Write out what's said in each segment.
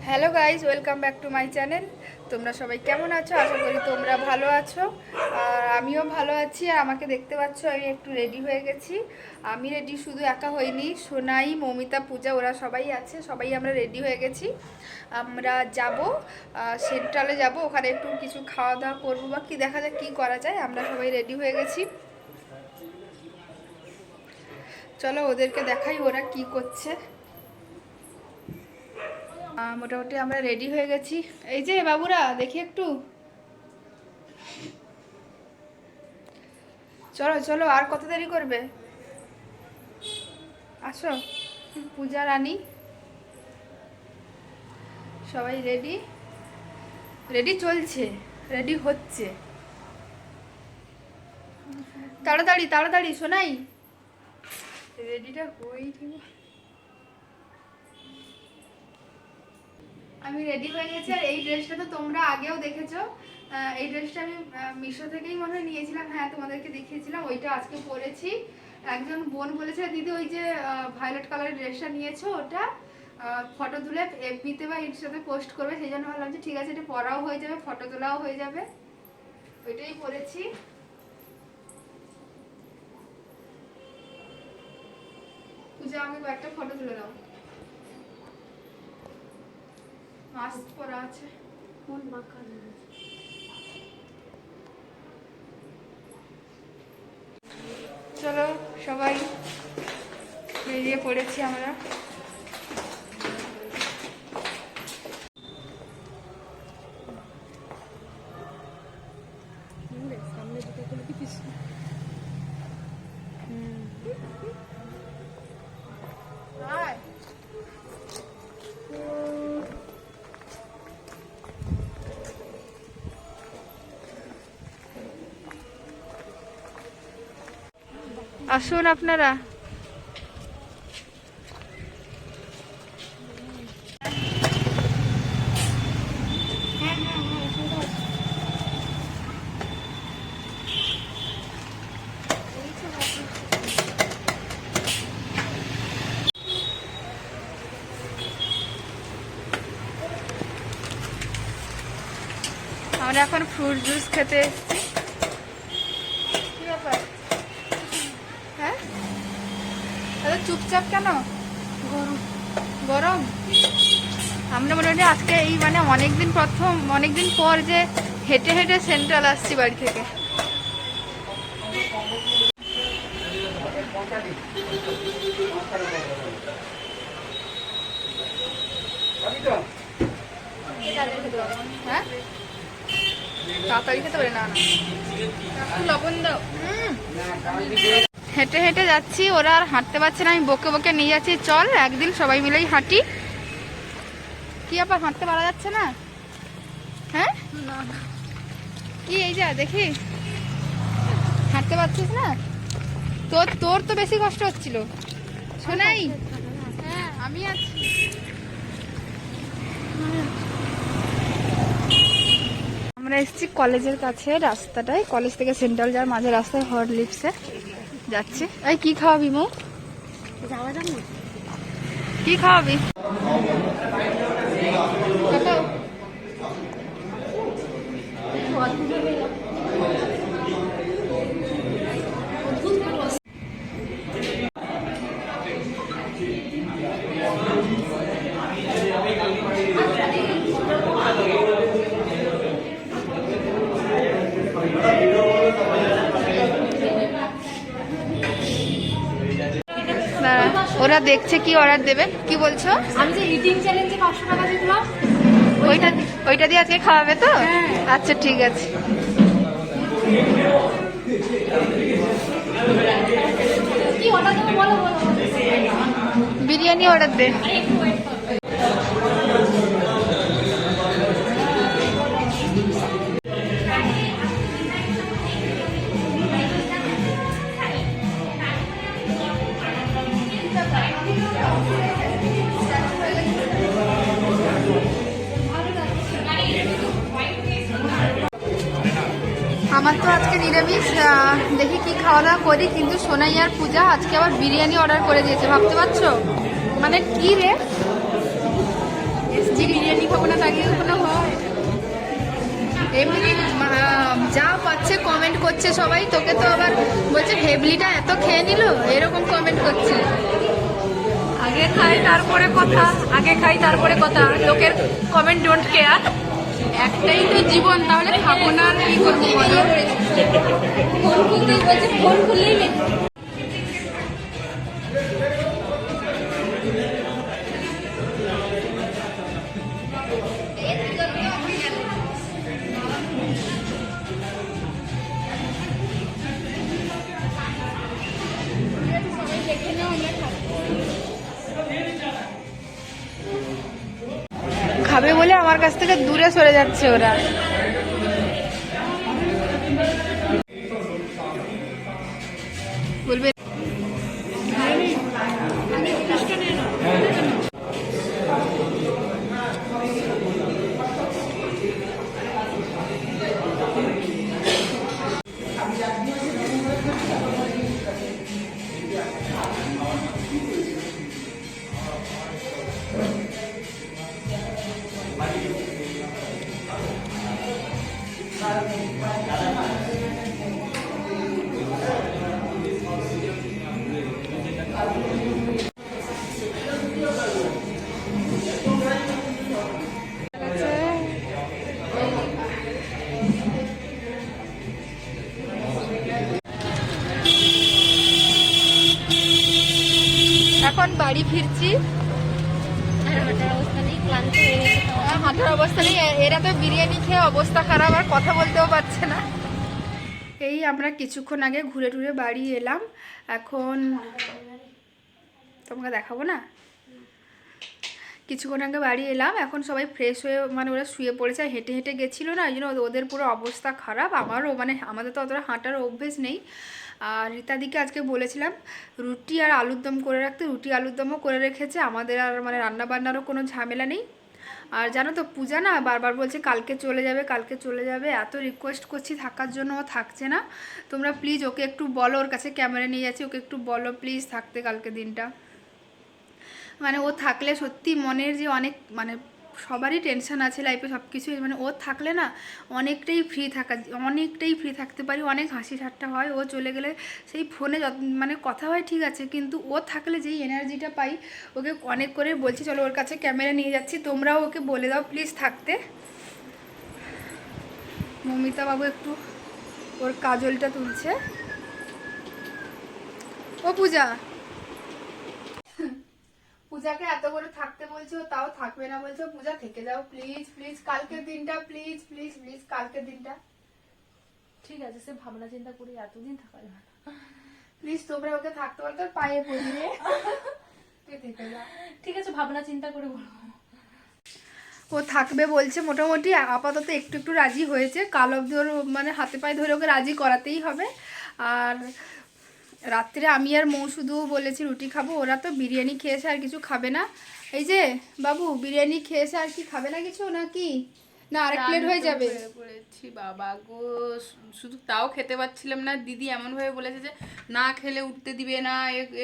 Hello guys, welcome back to my channel. তোমরা সবাই কেমন আছো? আশা করি তোমরা ভালো আছো। আর আমিও ভালো আছি। আর আমাকে দেখতে পাচ্ছ, আমি একটু রেডি হয়ে গেছি। আমি রেডি শুধু একা হইনি, সোনাই, মৌমিতা, পূজা ওরা সবাই আছে। সবাই আমরা রেডি হয়ে গেছি। আমরা যাব সেন্ট্রালে যাব, ওখানে একটু কিছু খাওয়া দাওয়া করবো বা কি, দেখা যাক কী করা যায়। আমরা সবাই রেডি হয়ে গেছি। চলো ওদেরকে দেখাই ওরা কি করছে। মোটামুটি আমরা রেডি হয়ে গেছি। এই যে বাবুরা, দেখি একটু, চলো চলো, আর কত দেরি করবে? আসো। পূজা, রানী সবাই রেডি। রেডি চলছে, রেডি হচ্ছে। তাড়াতাড়ি তাড়াতাড়ি শোনাই, রেডিটা হই। আমি রেডি হয়ে গেছি। আর এই ড্রেসটা তো তোমরা আগেও দেখেছো। এই ড্রেসটা আমি মিশো থেকেই মনে হয় নিয়েছিলাম। হ্যাঁ, তোমাদেরকে দেখিয়েছিলাম। ওইটা আজকে পরেছি। একজন বোন বলেছে, দিদি ওই যে ভায়োলেট কালারের ড্রেসটা নিয়েছো, ওটা ফটো তুলে এফবিতে বা ইনস্টাতে পোস্ট করবে। সেই জন্য ভাবলাম যে ঠিক আছে, এটা পরাও হয়ে যাবে, ফটো তোলাও হয়ে যাবে। ওইটাই পরেছি। পূজা, আমি কয়েকটা ফটো তুলে দাও। মাস্ক পরা আছে। কোন মাখা? চলো সবাই বেরিয়ে পড়েছি আমরা। আসুন আপনারা। আমরা এখন ফ্রুট জুস খেতে এসেছি। কি ব্যাপার? হ্যাঁ, তাহলে চুপচাপ কেন? গরম গরম। আমরা মোটামুটি আজকে এই মানে অনেকদিন পর যে হেঁটে হেঁটে সেন্ট্রাল আসছি বাড়ি থেকে। হ্যাঁ, তাড়াতাড়ি খেতে পারে না। লবণ দাও। হেঁটে হেঁটে যাচ্ছি, ওরা আর হাঁটতে পারছে না, আমি বকে বকে নিয়ে যাচ্ছি। চল একদিন সবাই মিলেই হাঁটি। কি আবার হাঁটতে পারা যাচ্ছে না? হ্যাঁ, কি এই যা দেখি, হাঁটতে পারছিস না? তোর তো বেশি কষ্ট হচ্ছিল। শোনাই, হ্যাঁ আমি আছি। আমরা এসেছি কলেজের কাছে রাস্তাটায়, কলেজ থেকে সেন্ট্রাল যাওয়ার মাঝে রাস্তায় হরলিক্সে যাচ্ছে। এই কি খাওয়াবি মো? কি খাওয়াবি? ওরা দেখছে কি অর্ডার দেবে। কি বলছো? আমি যে ইটিং চ্যালেঞ্জে 500 টাকা দিলাম, ওইটা দিয়ে আজকে খাওয়াবে তো? আচ্ছা ঠিক আছে। কি অর্ডার দেবো বলো? বিরিয়ানি অর্ডার দে। আমার তো আজকে নিরামিষ, দেখি কি খাওয়া দাওয়া করি। কিন্তু সোনাই আর পূজা আজকে আবার বিরিয়ানি অর্ডার করে দিয়েছে, ভাবতে পারছো? মানে কি রে, বিরিয়ানি বিরিয়ানি খাবো না, তাকে কোনো হয়? এমনি যা পাচ্ছে কমেন্ট করছে সবাই, তোকে তো আবার বলছে ভেবলিটা এত খেয়ে নিল, এরকম কমেন্ট করছে। আগে খাই তারপরে কথা, আগে খাই তারপরে কথা, লোকের কমেন্ট ডোন্ট কেয়ার। একটাই তো জীবন, তাহলে খাবো না আর কি করবো বলো? ফোন খুলতেই বলছে, ফোন খুললেই খাবে বলে আমার কাছ থেকে দূরে সরে যাচ্ছে ওরা। বলবে এখন বাড়ি ফিরছি। হাঁটার অবস্থা নেই, ক্লান্ত হয়ে গেছে। হাঁটার অবস্থা নেই, এরা তো বিরিয়ানি খেয়ে অবস্থা খারাপ, আর কথা বলতেও পারছে না। এই আমরা কিছুক্ষণ আগে ঘুরে টুরে বাড়ি এলাম। এখন তোমাকে দেখাবো না, কিছুক্ষণ আগে বাড়ি এলাম। এখন সবাই ফ্রেশ হয়ে মানে ওরা শুয়ে পড়েছে, আর হেঁটে হেঁটে গেছিলো না, ওই জন্য ওদের পুরো অবস্থা খারাপ। আমারও মানে আমাদের তো অতটা হাঁটার অভ্যেস নেই। আর রীতাদিকে আজকে বলেছিলাম রুটি আর আলুর দম করে রাখতে, রুটি আলুর দমও করে রেখেছে। আমাদের আর মানে রান্না বান্নারও কোনো ঝামেলা নেই। আর জানো তো পূজা না বারবার বলছে কালকে চলে যাবে, কালকে চলে যাবে, এত রিকোয়েস্ট করছি থাকার জন্য, ও থাকছে না। তোমরা প্লিজ ওকে একটু বলো, ওর কাছে ক্যামেরা নিয়ে যাচ্ছি, ওকে একটু বলো প্লিজ থাকতে কালকে দিনটা। মানে ও থাকলে সত্যি মনের যে অনেক মানে সবারই টেনশন আছে লাইফে সব কিছু, মানে ও থাকলে না অনেকটাই ফ্রি থাকতে পারি, অনেক হাসি ঠাট্টা হয়। ও চলে গেলে সেই ফোনে মানে কথা হয় ঠিক আছে, কিন্তু ও থাকলে যেই এনার্জিটা পাই, ওকে অনেক করে বলছি চলো ওর কাছে ক্যামেরা নিয়ে যাচ্ছি, তোমরাও ওকে বলে দাও প্লিজ থাকতে। মমিতা বাবু একটু ওর কাজলটা তুলছে। ও পূজা, পূজাকে এত করে থাকতে বলছো তাও থাকবে না বলছো। পূজা থেকে যাও প্লিজ প্লিজ, কালকের দিনটা প্লিজ প্লিজ প্লিজ, কালকের দিনটা ঠিক আছে, সে ভাবনা চিন্তা করে এতদিন থাকা যাবে না। প্লিজ, তোমরা ওকে থাকতে বলতো, পায়ে পড়ি রে, তুই থেকে যা। ঠিক আছে, ভাবনা চিন্তা করে বলবো। ও থাকবে বলছে মোটামুটি, আপাতত একটু একটু রাজি হয়েছে। কাল অব্দি ওর মানে হাতে পায়ে ধরে ওকে রাজি করাতেই হবে। আর রাত্রে আমি আর মৌ শুধু বলেছি রুটি খাবো, ওরা তো বিরিয়ানি খেয়েছে আর কিছু খাবে না। এই যে বাবু বিরিয়ানি খেয়েছে আর কি খাবে না কিছু নাকি, না আরেক প্লেট হয়ে যাবে? পড়েছি বাবা গো, শুধু তাও খেতে পাচ্ছিলাম না। দিদি এমন ভাবে বলেছে যে না খেলে উঠতে দিবে না,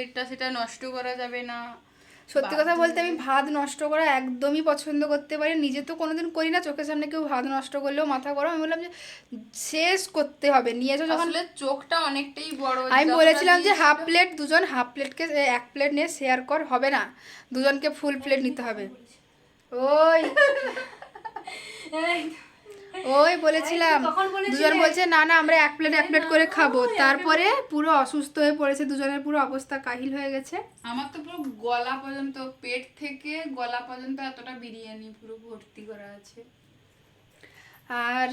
এটা সেটা নষ্ট করা যাবে না। সত্যি কথা বলতে আমি ভাত নষ্ট করা একদমই পছন্দ করতে পারি, নিজে তো কোনোদিন করি না, চোখের সামনে কেউ ভাত নষ্ট করলেও মাথা গরম। আমি বললাম যে শেষ করতে হবে, নিয়েছো যখন। আসলে চোখটা অনেকটাই বড়। আমি বলেছিলাম যে হাফ প্লেট দুজন, হাফ প্লেটকে এক প্লেট নিয়ে শেয়ার কর, হবে না, দুজনকে ফুল প্লেট নিতে হবে। ওই ওই বলেছিলাম, দুজন বলছে না না আমরা এক প্লেট করে খাবো, তারপরে পুরো অসুস্থ হয়ে পড়েছে দুজনের, পুরো অবস্থা কাহিল হয়ে গেছে। আমার তো পুরো গলা পর্যন্ত, পেট থেকে গলা পর্যন্ত এতটা বিরিয়ানি পুরো ভর্তি করা আছে। আর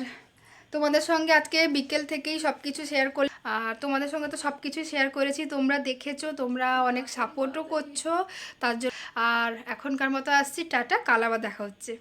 তোমাদের সঙ্গে আজকে বিকেল থেকেই সব কিছু শেয়ার করলাম, আর তোমাদের সঙ্গে তো সব কিছু শেয়ার করেছি, তোমরা দেখেছো, তোমরা অনেক সাপোর্টও করছো তার জন্য। আর এখনকার মতো আসছি, টাটা, কাল আবার দেখা হচ্ছে।